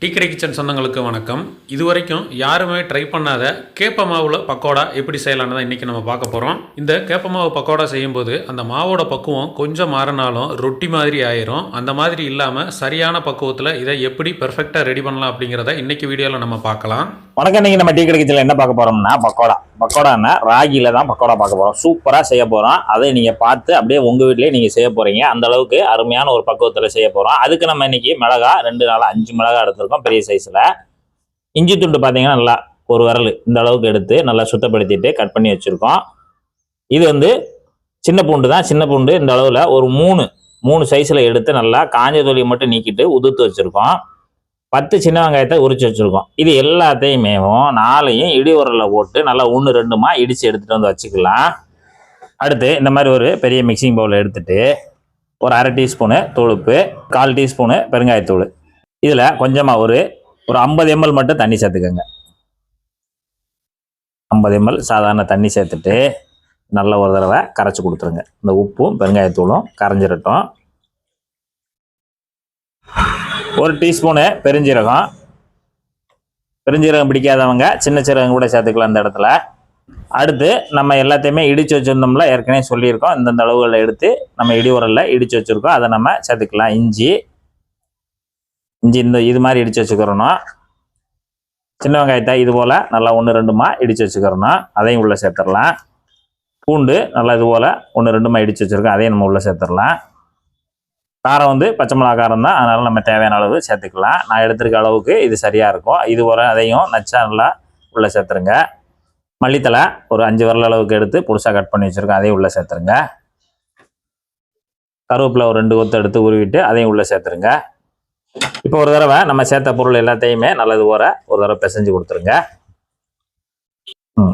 Tea கடை kitchen சொந்தங்களுக்கு வணக்கம். இதுவரைக்கும் யாருமே ட்ரை பண்ணாத கேப்ப மாவில் பக்கோடா எப்படி செய்யலான்னு தான் இன்றைக்கி நம்ம பார்க்க போகிறோம். இந்த கேப்ப மாவு பக்கோடா செய்யும்போது அந்த மாவோட பக்குவம் கொஞ்சம் மாறினாலும் ரொட்டி மாதிரி ஆயிரும். அந்த மாதிரி இல்லாமல் சரியான பக்குவத்தில் இதை எப்படி பெர்ஃபெக்டாக ரெடி பண்ணலாம் அப்படிங்கிறத இன்றைக்கி வீடியோவில் நம்ம பார்க்கலாம். வணக்கம். இன்னைக்கு நம்ம டீ கடை கிச்சன்ல என்ன பார்க்க போறோம்னா பக்கோடான்னா ராகில தான் பக்கோடா பார்க்க போறோம். சூப்பரா செய்ய போறோம். அதை நீங்க பார்த்து அப்படியே உங்க வீட்லயே நீங்க செய்ய போறீங்க. அந்த அளவுக்கு அருமையான ஒரு பக்குவத்துல செய்ய போறோம். அதுக்கு நம்ம இன்னைக்கு மிளகா 5 மிளகா எடுத்திருக்கோம் பெரிய சைஸ்ல. இஞ்சி துண்டு பாத்தீங்கன்னா நல்லா ஒரு விரல் இந்த அளவுக்கு எடுத்து நல்லா சுத்தப்படுத்திட்டு கட் பண்ணி வச்சிருக்கோம். இது வந்து சின்ன பூண்டு தான். சின்ன பூண்டு இந்த அளவுல ஒரு மூணு சைஸ்ல எடுத்து நல்லா காஞ்ச தொலியை மட்டும் நீக்கிட்டு உதுத்து வச்சிருக்கோம். 10 சின்ன வெங்காயத்தை உரிச்சு வச்சிருக்கோம். இது எல்லாத்தையுமே 4ஐயும் இடி உரலில் போட்டு நல்லா 1-2மா இடிச்சு எடுத்துட்டு வந்து வச்சுக்கலாம். அடுத்து இந்த மாதிரி ஒரு பெரிய மிக்சிங் பவுல் எடுத்துட்டு ஒரு 1/2 டீஸ்பூனு தூளுப்பு, 1/4 டீஸ்பூனு பெருங்காயத்தூள், இதில் கொஞ்சமாக ஒரு 50 ml மட்டும் தண்ணி சேர்த்துக்கோங்க. 50 ml சாதாரண தண்ணி சேர்த்துட்டு நல்ல ஒரு தடவை கரைச்சி கொடுத்துருங்க. இந்த உப்பும் பெருங்காயத்தூளும் கரைஞ்சிடட்டும். 1 டீஸ்பூனு பெருஞ்சீரகம் பிடிக்காதவங்க சின்ன சீரகம் கூட சேர்த்துக்கலாம் இந்த இடத்துல. அடுத்து நம்ம எல்லாத்தையுமே இடித்து வச்சுருந்தோம்ல, ஏற்கனவே சொல்லியிருக்கோம். இந்தந்த அளவுகளில் எடுத்து நம்ம இடி உரலில் இடித்து வச்சுருக்கோம். அதை நம்ம சேர்த்துக்கலாம். இஞ்சி இது மாதிரி இடித்து வச்சுக்கிறணும். சின்ன வெங்காயத்தை இது போல் நல்லா 1-2மா இடித்து வச்சுக்கிறணும். அதையும் உள்ளே சேர்த்துடலாம். பூண்டு நல்லா இது போல் 1-2மா இடித்து வச்சுருக்கோம். அதையும் நம்ம உள்ளே சேர்த்துடலாம். காரம் வந்து பச்சை மிளகா காரம் தான், அதனால் நம்ம தேவையான அளவு சேர்த்துக்கலாம். நான் எடுத்துருக்க அளவுக்கு இது சரியாக இருக்கும். இது வர அதையும் நச்சா நல்லா உள்ளே சேர்த்துருங்க. மல்லித்தலை ஒரு 5 விரல் அளவுக்கு எடுத்து புதுசாக கட் பண்ணி வச்சுருக்கோம். அதையும் உள்ளே சேர்த்துருங்க. கருவேப்பிலை ஒரு 2 கொத்து எடுத்து உருவிட்டு அதையும் உள்ளே சேர்த்துருங்க. இப்போ ஒரு தடவை நம்ம சேர்த்த பொருள் எல்லாத்தையுமே நல்லது ஒரு தடவை பிசைஞ்சு கொடுத்துருங்க.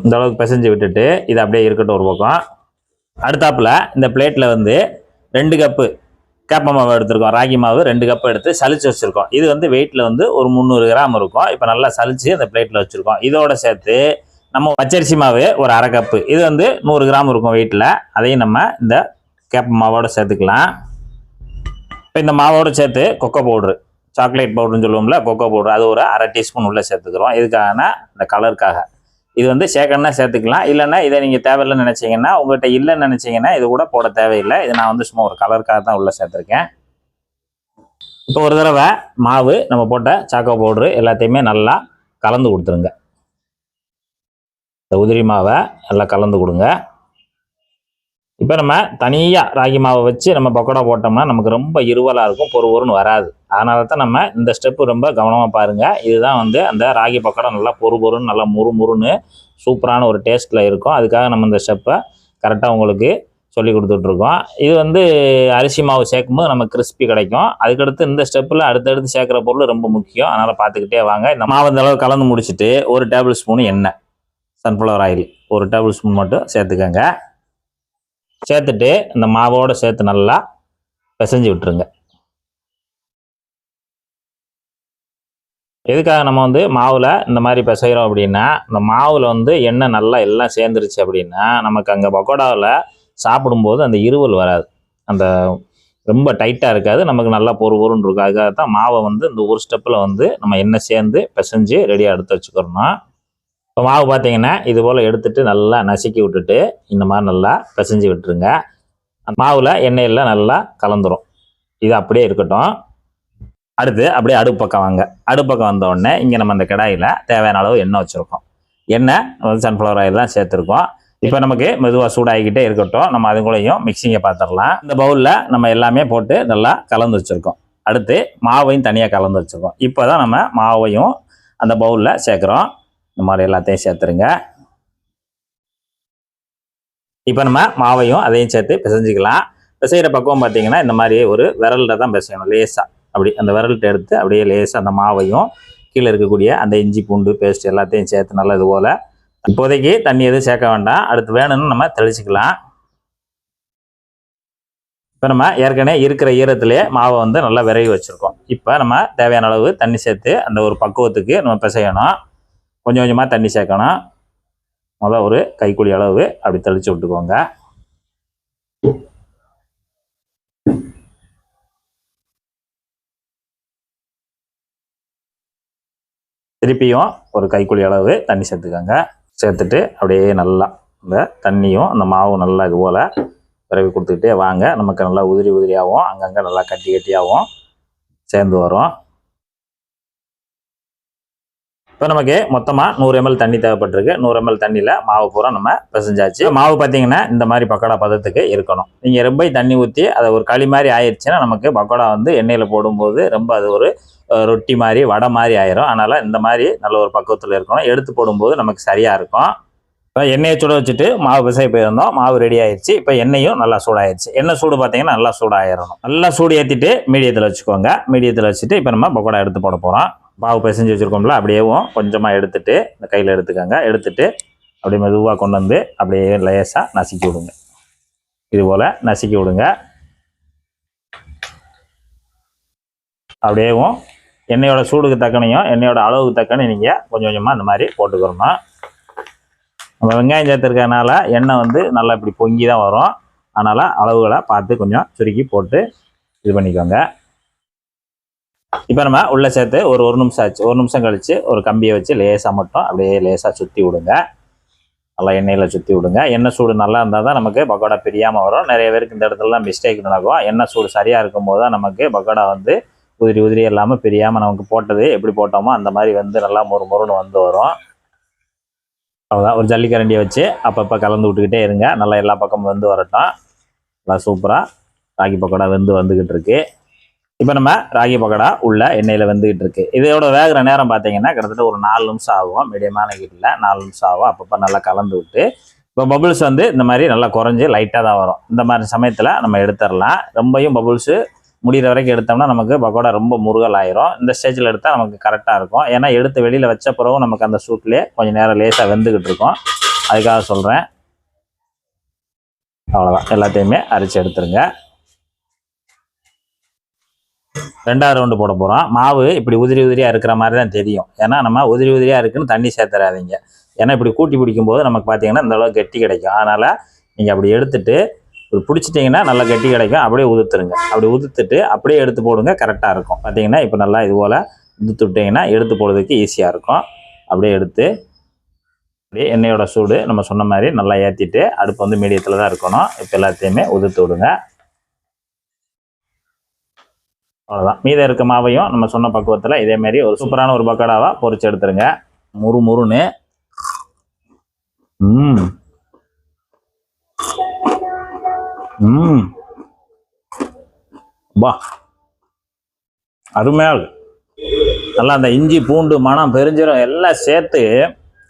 இந்த அளவுக்கு பிசைஞ்சு விட்டுட்டு இது அப்படியே இருக்கட்டும் ஒரு பக்கம். அடுத்தாப்புல இந்த பிளேட்டில் வந்து 2 கப்பு கேப்ப மாவு எடுத்துருக்கோம். ராகி மாவு 2 கப் எடுத்து சலிச்சு வச்சுருக்கோம். இது வந்து வெயிட்டில் வந்து ஒரு 300 கிராம் இருக்கும். இப்போ நல்லா சலிச்சு அந்த பிளேட்டில் வச்சுருக்கோம். இதோட சேர்த்து நம்ம பச்சரிசி மாவு ஒரு 1/2 கப்பு, இது வந்து 100 கிராம் இருக்கும் வெயிட்டில். அதையும் நம்ம இந்த கேப்ப மாவோட சேர்த்துக்கலாம். இப்போ இந்த மாவோட சேர்த்து கொக்கோ பவுட்ரு, சாக்லேட் பவுடர்னு சொல்லுவோம்ல, கொக்கோ பவுட்ரு, அது ஒரு 1/2 டீஸ்பூன் உள்ளே சேர்த்துக்கிறோம். இதுக்கான இந்த கலருக்காக. இது வந்து சேர்க்கணும்னா சேர்த்துக்கலாம். இல்லைன்னா இதை நீங்கள் தேவையில்லைன்னு நினச்சிங்கன்னா, உங்கள்கிட்ட இல்லைன்னு நினச்சிங்கன்னா இது கூட போட தேவையில்லை. இது நான் வந்து சும்மா ஒரு கலருக்காக தான் உள்ளே சேர்த்துருக்கேன். இப்போ ஒரு தடவை மாவு நம்ம போட்ட சாக்கோ பவுட்ரு எல்லாத்தையுமே நல்லா கலந்து கொடுத்துருங்க. இந்த உதிரி மாவை நல்லா கலந்து கொடுங்க. இப்போ நம்ம தனியாக ராகி மாவை வச்சு நம்ம பக்கோடா போட்டோம்னா நமக்கு ரொம்ப இருவலாக இருக்கும், பொறுன்னு வராது. அதனால தான் நம்ம இந்த ஸ்டெப்பு ரொம்ப கவனமாக பாருங்கள். இதுதான் வந்து அந்த ராகி பக்கோடா நல்லா பொறுன்னு நல்லா முறுன்னு சூப்பரான ஒரு டேஸ்ட்டில் இருக்கும். அதுக்காக நம்ம இந்த ஸ்டெப்பை கரெக்டாக உங்களுக்கு சொல்லி கொடுத்துட்ருக்கோம். இது வந்து அரிசி மாவு சேர்க்கும்போது நம்ம கிறிஸ்பி கிடைக்கும். அதுக்கடுத்து இந்த ஸ்டெப்பில் அடுத்தடுத்து சேர்க்குற பொருள் ரொம்ப முக்கியம். அதனால் பார்த்துக்கிட்டே வாங்க. இந்த மாவு இந்த அளவு கலந்து முடிச்சுட்டு 1 டேபிள் ஸ்பூன் எண்ணெய், சன்ஃப்ளவர் ஆயில் 1 டேபிள் ஸ்பூன் மட்டும் சேர்த்துக்கோங்க. சேர்த்துட்டு இந்த மாவோடு சேர்த்து நல்லா பிசைஞ்சு விட்டுருங்க. எதுக்காக நம்ம வந்து மாவில் இந்த மாதிரி பிசைகிறோம் அப்படின்னா, இந்த மாவில் வந்து எண்ணெய் நல்லா எல்லாம் சேர்ந்துருச்சு அப்படின்னா நமக்கு அங்கே பக்கோடாவில் சாப்பிடும்போது அந்த இருவல் வராது, அந்த ரொம்ப டைட்டாக இருக்காது, நமக்கு நல்லா பொறுன்னு இருக்கும். அதுக்காக தான் மாவை வந்து இந்த ஒரு ஸ்டெப்பில் வந்து நம்ம எண்ணெய் சேர்ந்து பிசைஞ்சு ரெடியாக எடுத்து வச்சுக்கிறோம். இப்போ மாவு பார்த்தீங்கன்னா இது போல் எடுத்துகிட்டு நல்லா நசுக்கி விட்டுட்டு இந்த மாதிரி நல்லா பிசைஞ்சு விட்டுருங்க. மாவில் எண்ணெயெல்லாம் நல்லா கலந்துரும். இது அப்படியே இருக்கட்டும். அடுத்து அப்படியே அடுப்பு பக்கம் வாங்க. அடுப்பு பக்கம் வந்த உடனே இங்கே நம்ம அந்த கடாயில் தேவையான அளவு எண்ணெய் வச்சுருக்கோம். எண்ணெய் வந்து சன்ஃப்ளவர் ஆயில் தான் சேர்த்துருக்கோம். இப்போ நமக்கு மெதுவாக சூடாகிக்கிட்டே இருக்கட்டும். நம்ம அதுக்குள்ளேயும் மிக்சிங்கை பார்த்துடலாம். இந்த பவுலில் நம்ம எல்லாமே போட்டு நல்லா கலந்து வச்சுருக்கோம். அடுத்து மாவையும் தனியாக கலந்து வச்சுருக்கோம். இப்போ தான் நம்ம மாவையும் அந்த பவுலில் சேர்க்குறோம். இந்த மாதிரி எல்லாத்தையும் சேர்த்துருங்க. இப்போ நம்ம மாவையும் அதையும் சேர்த்து பிசைஞ்சிக்கலாம். பிசைகிற பக்குவம் பார்த்தீங்கன்னா இந்த மாதிரி ஒரு விரலில் தான் பிசையணும். லேசாக அப்படி அந்த விரல்கிட்ட எடுத்து அப்படியே லேசாக அந்த மாவையும் கீழே இருக்கக்கூடிய அந்த இஞ்சி பூண்டு பேஸ்ட் எல்லாத்தையும் சேர்த்து நல்லா இது போல். இப்போதைக்கு தண்ணி எதுவும் சேர்க்க வேண்டாம். அடுத்து வேணும்னு நம்ம தெளிச்சிக்கலாம். இப்போ நம்ம ஏற்கனவே இருக்கிற ஈரத்திலே மாவை வந்து நல்லா விரைவி வச்சுருக்கோம். இப்போ நம்ம தேவையான அளவு தண்ணி சேர்த்து அந்த ஒரு பக்குவத்துக்கு நம்ம பிசையணும். கொஞ்சம் கொஞ்சமாக தண்ணி சேர்க்கணும். முதல் ஒரு கைக்குழி அளவு அப்படி தெளித்து விட்டுக்கோங்க. திருப்பியும் ஒரு கைக்குழி அளவு தண்ணி சேர்த்துக்கோங்க. சேர்த்துட்டு அப்படியே நல்லா இந்த தண்ணியும் அந்த மாவும் நல்லா இது போல் விரவி கொடுத்துக்கிட்டே வாங்க. நமக்கு நல்லா உதிரி உதிரியாகவும் அங்கங்கே நல்லா கட்டி கட்டியாகவும் சேர்ந்து வரும். இப்போ நமக்கு மொத்தமாக 100 ml தண்ணி தேவைப்பட்டிருக்கு. 100 ml தண்ணியில் மாவு பூரா நம்ம பிசைஞ்சாச்சு. மாவு பார்த்தீங்கன்னா இந்த மாதிரி பக்கோடா பதத்துக்கு இருக்கணும். நீங்கள் ரொம்ப தண்ணி ஊற்றி அதை ஒரு களி மாதிரி ஆயிடுச்சுன்னா நமக்கு பக்கோடா வந்து எண்ணெயில் போடும்போது ரொம்ப அது ஒரு ரொட்டி மாதிரி வடை மாதிரி ஆயிரும். அதனால் இந்த மாதிரி நல்ல ஒரு பக்குவத்தில் இருக்கணும். எடுத்து போடும்போது நமக்கு சரியாக இருக்கும். இப்போ எண்ணெயை சுட வச்சுட்டு மாவு பிசை போயிருந்தோம். மாவு ரெடி ஆயிடுச்சு. இப்போ எண்ணெயும் நல்லா சூடாயிருச்சு. எண்ணெய் சூடு பார்த்தீங்கன்னா நல்லா சூடாயிடணும். நல்லா சூடு ஏற்றிட்டு மீடியத்தில் வச்சுக்கோங்க. மீடியத்தில் வச்சுட்டு இப்போ நம்ம பக்கோடா எடுத்து போட போகிறோம். மாவு பிசைஞ்சு வச்சுருக்கோம்ல அப்படியேவும் கொஞ்சமாக எடுத்துட்டு இந்த கையில் எடுத்துக்கோங்க. எடுத்துட்டு அப்படியே மெதுவாக கொண்டு வந்து அப்படியே லேசாக நசுக்கி விடுங்க. இது போல் நசுக்கி விடுங்க. அப்படியேவும் எண்ணெயோட சூடுக்கு தக்கனையும் எண்ணெயோட அளவுக்கு தக்கனையும் நீங்கள் கொஞ்சம் கொஞ்சமாக இந்த மாதிரி போட்டுக்கிறணும். நம்ம வெங்காயம் சேர்த்துருக்கறனால எண்ணெய் வந்து நல்லா இப்படி பொங்கி தான் வரும். அதனால் அளவுகளை பார்த்து கொஞ்சம் சுருக்கி போட்டு இது பண்ணிக்கோங்க. இப்போ நம்ம உள்ளே சேர்த்து ஒரு நிமிஷம் ஆச்சு. 1 நிமிஷம் கழித்து ஒரு கம்பியை வச்சு லேசாக மட்டும் அப்படியே லேசாக சுற்றி விடுங்க. நல்லா எண்ணெயில் சுற்றி விடுங்க. எண்ணெய் சூடு நல்லா இருந்தால் தான் நமக்கு பக்கோடா பிரியாமல் வரும். நிறைய பேருக்கு இந்த இடத்துல தான் மிஸ்டேக் நடக்கும். எண்ணெய் சூடு சரியாக இருக்கும்போது தான் நமக்கு பக்கோடா வந்து உதிரி உதிரி இல்லாமல் பிரியாமல் நமக்கு போட்டது எப்படி போட்டோமோ அந்த மாதிரி வந்து நல்லா மொறுன்னு வந்து வரும். அவ்வளோதான். ஒரு ஜல்லிக்கரண்டியை வச்சு அப்பப்போ கலந்து விட்டுக்கிட்டே இருங்க. நல்லா எல்லா பக்கமும் வந்து வரட்டும். நல்லா சூப்பராக ராகி பக்கோடா வந்துக்கிட்டு இருக்கு. இப்போ நம்ம ராகி பக்கோடா உள்ள எண்ணெயில் வந்துக்கிட்டு இருக்கு. இதோட வேகிற நேரம் பார்த்தீங்கன்னா கிட்டத்தட்ட ஒரு 4 நிமிஷம் ஆகும். மீடியமான ஹீட்டில் 4 நிமிஷம் ஆகும். அப்பப்போ நல்லா கலந்து விட்டு இப்போ பபுள்ஸ் வந்து இந்த மாதிரி நல்லா குறைஞ்சி லைட்டாக தான் வரும். இந்த மாதிரி சமயத்தில் நம்ம எடுத்துடலாம். ரொம்பையும் பபுள்ஸு முடிகிற வரைக்கும் எடுத்தோம்னா நமக்கு பக்கோடா ரொம்ப முருகல் ஆயிரும். இந்த ஸ்டேஜில் எடுத்தால் நமக்கு கரெக்டாக இருக்கும். ஏன்னா எடுத்து வெளியில் வச்ச பிறகு நமக்கு அந்த சூட்லேயே கொஞ்சம் நேரம் லேசாக வெந்துக்கிட்டு இருக்கும். அதுக்காக சொல்கிறேன். அவ்வளோதான். எல்லாத்தையுமே அரைச்சி எடுத்துருங்க. 2வது ரவுண்டு போட போகிறோம். மாவு இப்படி உதிரி உதிரியாக இருக்கிற மாதிரி தான் தெரியும். ஏன்னா நம்ம உதிரி உதிரியாக இருக்குன்னு தண்ணி சேர்த்துறாதீங்க. ஏன்னா இப்படி கூட்டி பிடிக்கும்போது நமக்கு பார்த்தீங்கன்னா இந்த அளவுக்கு கெட்டி கிடைக்கும். அதனால் நீங்கள் அப்படி எடுத்துட்டு இப்படி பிடிச்சிட்டிங்கன்னா நல்லா கெட்டி கிடைக்கும். அப்படியே உதுத்துருங்க. அப்படி உதுத்துட்டு அப்படியே எடுத்து போடுங்க. கரெக்டாக இருக்கும். பார்த்தீங்கன்னா இப்போ நல்லா இது போல் உதுத்து விட்டிங்கன்னா எடுத்து போடுறதுக்கு ஈஸியாக இருக்கும். அப்படியே எடுத்து அப்படியே எண்ணெயோட சூடு நம்ம சொன்ன மாதிரி நல்லா ஏற்றிட்டு அடுப்பு வந்து மீடியத்தில் தான் இருக்கணும். இப்போ எல்லாத்தையுமே உதுத்து விடுங்க. அவ்வளோதான். மீதம் இருக்க மாவையும் நம்ம சொன்ன பக்குவத்தில் இதேமாரி ஒரு சூப்பரான ஒரு பக்கோடாவாக பொரிச்சு எடுத்துருங்க. முறுன்னு பா அருமையாக நல்லா அந்த இஞ்சி பூண்டு மனம் பெருஞ்சீரகம் எல்லாம் சேர்த்து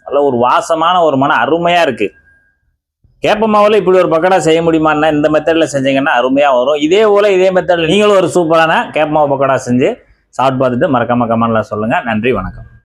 நல்ல ஒரு வாசமான ஒரு மனம் அருமையாக இருக்குது. கேப்ப மாவில் இப்படி ஒரு பக்கோடா செய்ய முடியுமான்னா இந்த மெத்தடில் செஞ்சீங்கன்னா அருமையாக வரும். இதே போல் இதே மெத்தடில் நீங்களும் ஒரு சூப்பரான கேப்ப மாவு பக்கோடா செஞ்சு சாப்பிட்டு பார்த்துட்டு மறக்காம கமெண்ட்ல சொல்லுங்கள். நன்றி, வணக்கம்.